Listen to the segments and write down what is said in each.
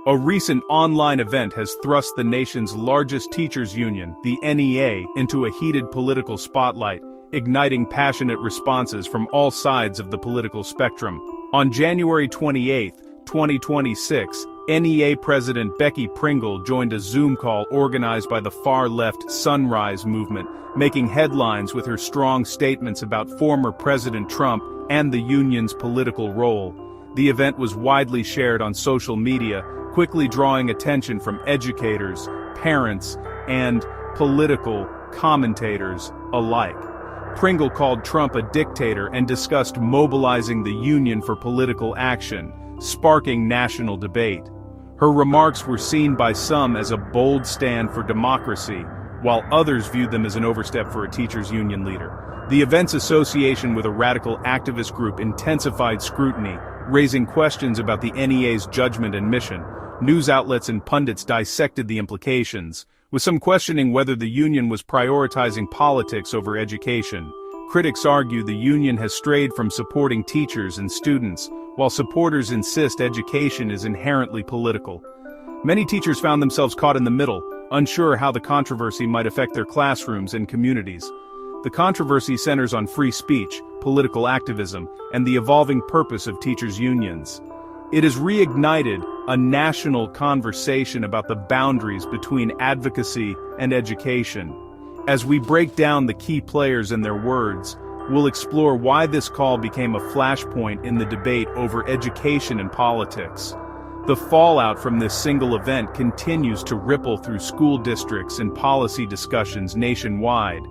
A recent online event has thrust the nation's largest teachers' union, the NEA, into a heated political spotlight, igniting passionate responses from all sides of the political spectrum. On January 28, 2026, NEA President Becky Pringle joined a Zoom call organized by the far-left Sunrise Movement, making headlines with her strong statements about former President Trump and the union's political role. The event was widely shared on social media, quickly drawing attention from educators, parents, and political commentators alike. Pringle called Trump a dictator and discussed mobilizing the union for political action, sparking national debate. Her remarks were seen by some as a bold stand for democracy, while others viewed them as an overstep for a teachers' union leader. The event's association with a radical activist group intensified scrutiny, raising questions about the NEA's judgment and mission. News outlets and pundits dissected the implications, with some questioning whether the union was prioritizing politics over education. Critics argue the union has strayed from supporting teachers and students, while supporters insist education is inherently political. Many teachers found themselves caught in the middle, unsure how the controversy might affect their classrooms and communities. The controversy centers on free speech, political activism, and the evolving purpose of teachers' unions. It has reignited a national conversation about the boundaries between advocacy and education. As we break down the key players and their words, we'll explore why this call became a flashpoint in the debate over education and politics. The fallout from this single event continues to ripple through school districts and policy discussions nationwide.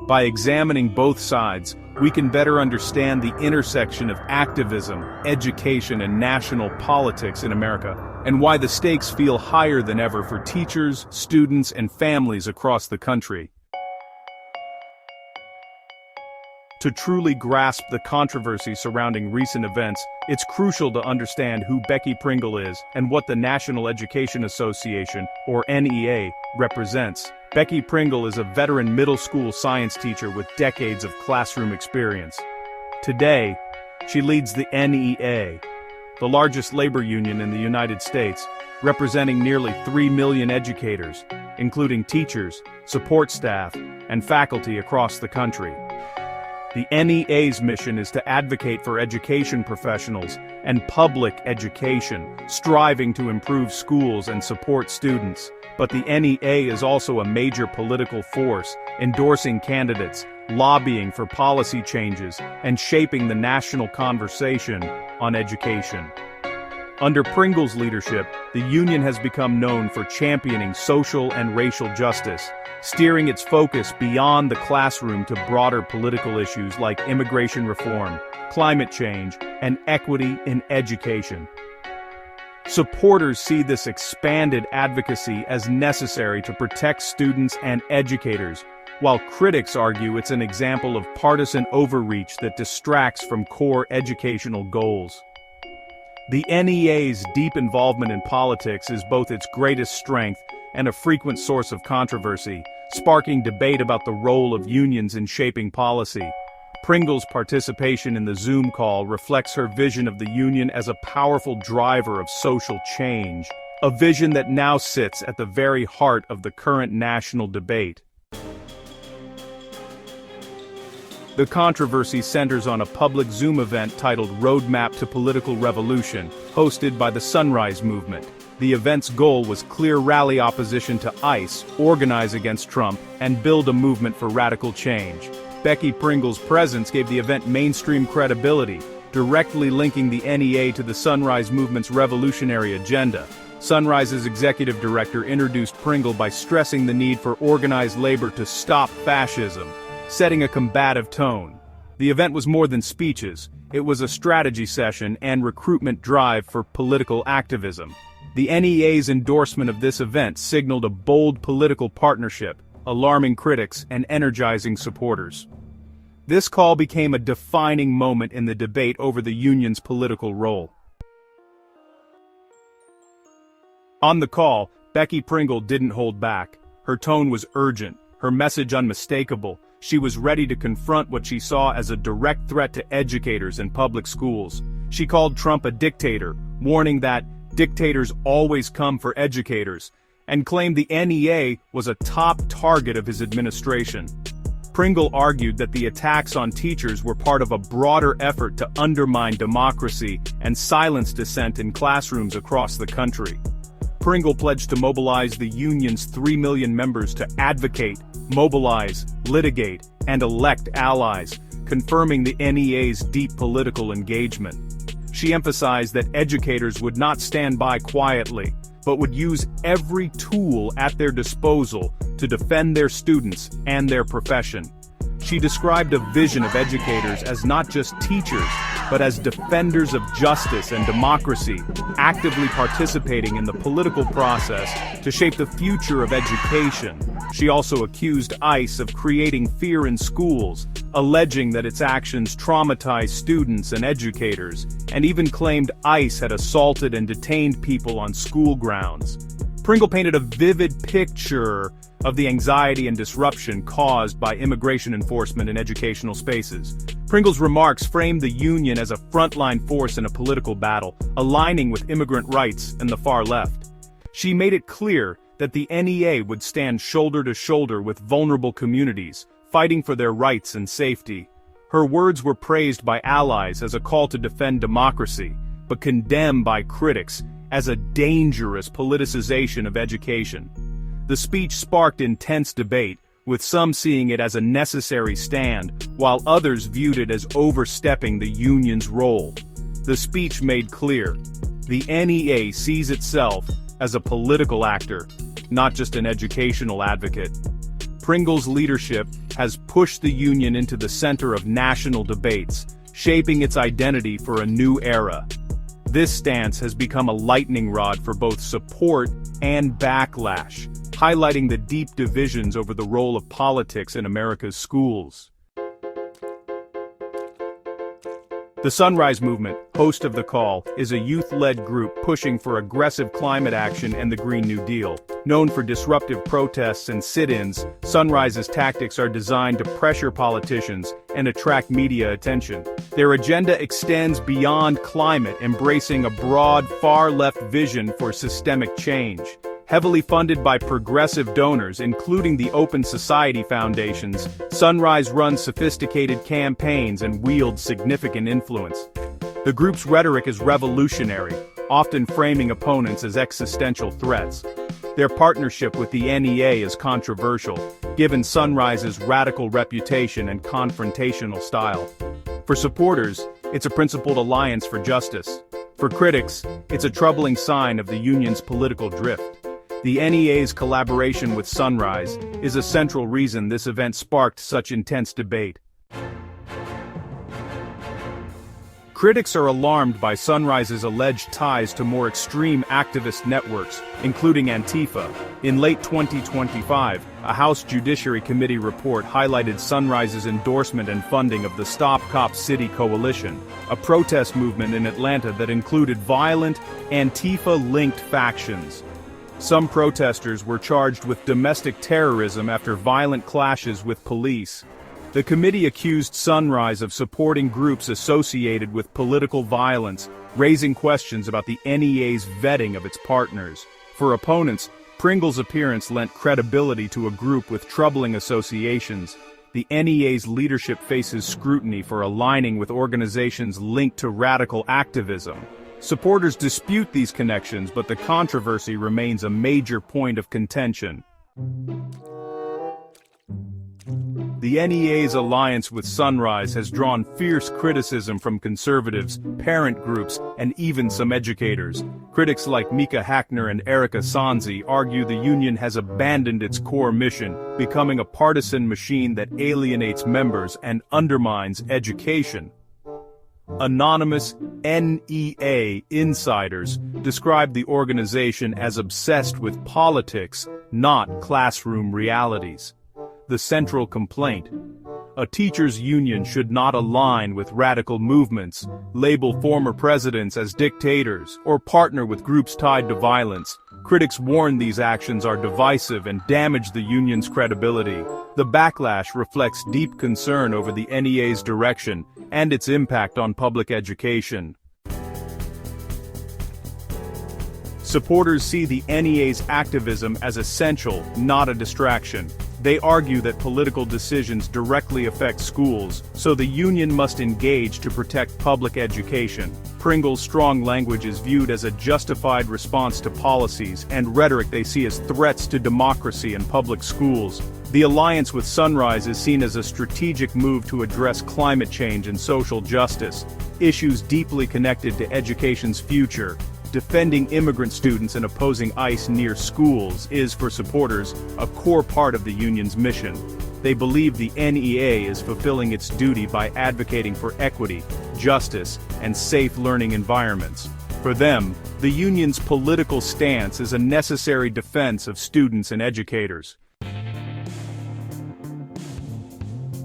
By examining both sides, we can better understand the intersection of activism, education, and national politics in America, and why the stakes feel higher than ever for teachers, students, and families across the country. To truly grasp the controversy surrounding recent events, it's crucial to understand who Becky Pringle is and what the National Education Association, or NEA, represents. Becky Pringle is a veteran middle school science teacher with decades of classroom experience. Today, she leads the NEA, the largest labor union in the United States, representing nearly 3 million educators, including teachers, support staff, and faculty across the country. The NEA's mission is to advocate for education professionals and public education, striving to improve schools and support students. But the NEA is also a major political force, endorsing candidates, lobbying for policy changes, and shaping the national conversation on education. Under Pringle's leadership, the union has become known for championing social and racial justice, steering its focus beyond the classroom to broader political issues like immigration reform, climate change, and equity in education. Supporters see this expanded advocacy as necessary to protect students and educators, while critics argue it's an example of partisan overreach that distracts from core educational goals. The NEA's deep involvement in politics is both its greatest strength and a frequent source of controversy, sparking debate about the role of unions in shaping policy. Pringle's participation in the Zoom call reflects her vision of the union as a powerful driver of social change, a vision that now sits at the very heart of the current national debate. The controversy centers on a public Zoom event titled Roadmap to Political Revolution, hosted by the Sunrise Movement. The event's goal was clear rally opposition to ICE, organize against Trump, and build a movement for radical change. Becky Pringle's presence gave the event mainstream credibility, directly linking the NEA to the Sunrise Movement's revolutionary agenda. Sunrise's executive director introduced Pringle by stressing the need for organized labor to stop fascism, setting a combative tone. The event was more than speeches, it was a strategy session and recruitment drive for political activism. The NEA's endorsement of this event signaled a bold political partnership, alarming critics and energizing supporters. This call became a defining moment in the debate over the union's political role. On the call, Becky Pringle didn't hold back. Her tone was urgent, her message unmistakable. She was ready to confront what she saw as a direct threat to educators and public schools. She called Trump a dictator, warning that "Dictators always come for educators," and claimed the NEA was a top target of his administration. Pringle argued that the attacks on teachers were part of a broader effort to undermine democracy and silence dissent in classrooms across the country. Pringle pledged to mobilize the union's 3 million members to advocate, mobilize, litigate, and elect allies, confirming the NEA's deep political engagement. She emphasized that educators would not stand by quietly, but would use every tool at their disposal to defend their students and their profession. She described a vision of educators as not just teachers, but as defenders of justice and democracy, actively participating in the political process to shape the future of education. She also accused ICE of creating fear in schools, alleging that its actions traumatize students and educators, and even claimed ICE had assaulted and detained people on school grounds. Pringle painted a vivid picture of the anxiety and disruption caused by immigration enforcement in educational spaces. Pringle's remarks framed the union as a frontline force in a political battle, aligning with immigrant rights and the far left. She made it clear that the NEA would stand shoulder to shoulder with vulnerable communities, fighting for their rights and safety. Her words were praised by allies as a call to defend democracy, but condemned by critics as a dangerous politicization of education. The speech sparked intense debate, with some seeing it as a necessary stand, while others viewed it as overstepping the union's role. The speech made clear, the NEA sees itself as a political actor, not just an educational advocate. Pringle's leadership has pushed the union into the center of national debates, shaping its identity for a new era. This stance has become a lightning rod for both support and backlash, highlighting the deep divisions over the role of politics in America's schools. The Sunrise Movement, host of the call, is a youth-led group pushing for aggressive climate action and the Green New Deal. Known for disruptive protests and sit-ins, Sunrise's tactics are designed to pressure politicians and attract media attention. Their agenda extends beyond climate, embracing a broad, far-left vision for systemic change. Heavily funded by progressive donors, including the Open Society Foundations, Sunrise runs sophisticated campaigns and wields significant influence. The group's rhetoric is revolutionary, often framing opponents as existential threats. Their partnership with the NEA is controversial, given Sunrise's radical reputation and confrontational style. For supporters, it's a principled alliance for justice. For critics, it's a troubling sign of the union's political drift. The NEA's collaboration with Sunrise is a central reason this event sparked such intense debate. Critics are alarmed by Sunrise's alleged ties to more extreme activist networks, including Antifa. In late 2025, a House Judiciary Committee report highlighted Sunrise's endorsement and funding of the Stop Cop City Coalition, a protest movement in Atlanta that included violent, Antifa-linked factions. Some protesters were charged with domestic terrorism after violent clashes with police. The committee accused Sunrise of supporting groups associated with political violence, raising questions about the NEA's vetting of its partners. For opponents, Pringle's appearance lent credibility to a group with troubling associations. The NEA's leadership faces scrutiny for aligning with organizations linked to radical activism. Supporters dispute these connections, but the controversy remains a major point of contention. The NEA's alliance with Sunrise has drawn fierce criticism from conservatives, parent groups, and even some educators. Critics like Mika Hackner and Erica Sanzi argue the union has abandoned its core mission, becoming a partisan machine that alienates members and undermines education. Anonymous NEA insiders describe the organization as obsessed with politics, not classroom realities. The central complaint: a teachers' union should not align with radical movements, label former presidents as dictators, or partner with groups tied to violence. Critics warn these actions are divisive and damage the union's credibility. The backlash reflects deep concern over the NEA's direction and its impact on public education. Supporters see the NEA's activism as essential, not a distraction. They argue that political decisions directly affect schools, so the union must engage to protect public education. Pringle's strong language is viewed as a justified response to policies and rhetoric they see as threats to democracy and public schools. The alliance with Sunrise is seen as a strategic move to address climate change and social justice, issues deeply connected to education's future. Defending immigrant students and opposing ICE near schools is, for supporters, a core part of the union's mission. They believe the NEA is fulfilling its duty by advocating for equity, justice, and safe learning environments. For them, the union's political stance is a necessary defense of students and educators.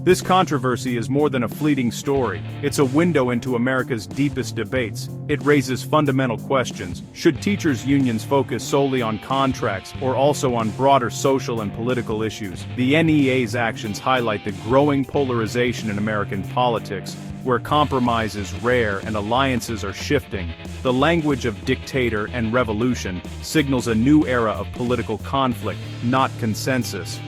This controversy is more than a fleeting story. It's a window into America's deepest debates. It raises fundamental questions. Should teachers' unions focus solely on contracts or also on broader social and political issues? The NEA's actions highlight the growing polarization in American politics, where compromise is rare and alliances are shifting. The language of dictator and revolution signals a new era of political conflict, not consensus.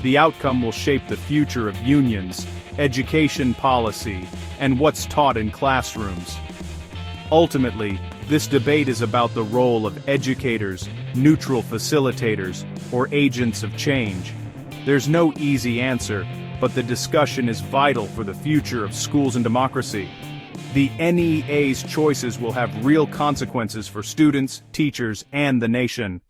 The outcome will shape the future of unions, education policy, and what's taught in classrooms. Ultimately, this debate is about the role of educators, neutral facilitators, or agents of change. There's no easy answer, but the discussion is vital for the future of schools and democracy. The NEA's choices will have real consequences for students, teachers, and the nation.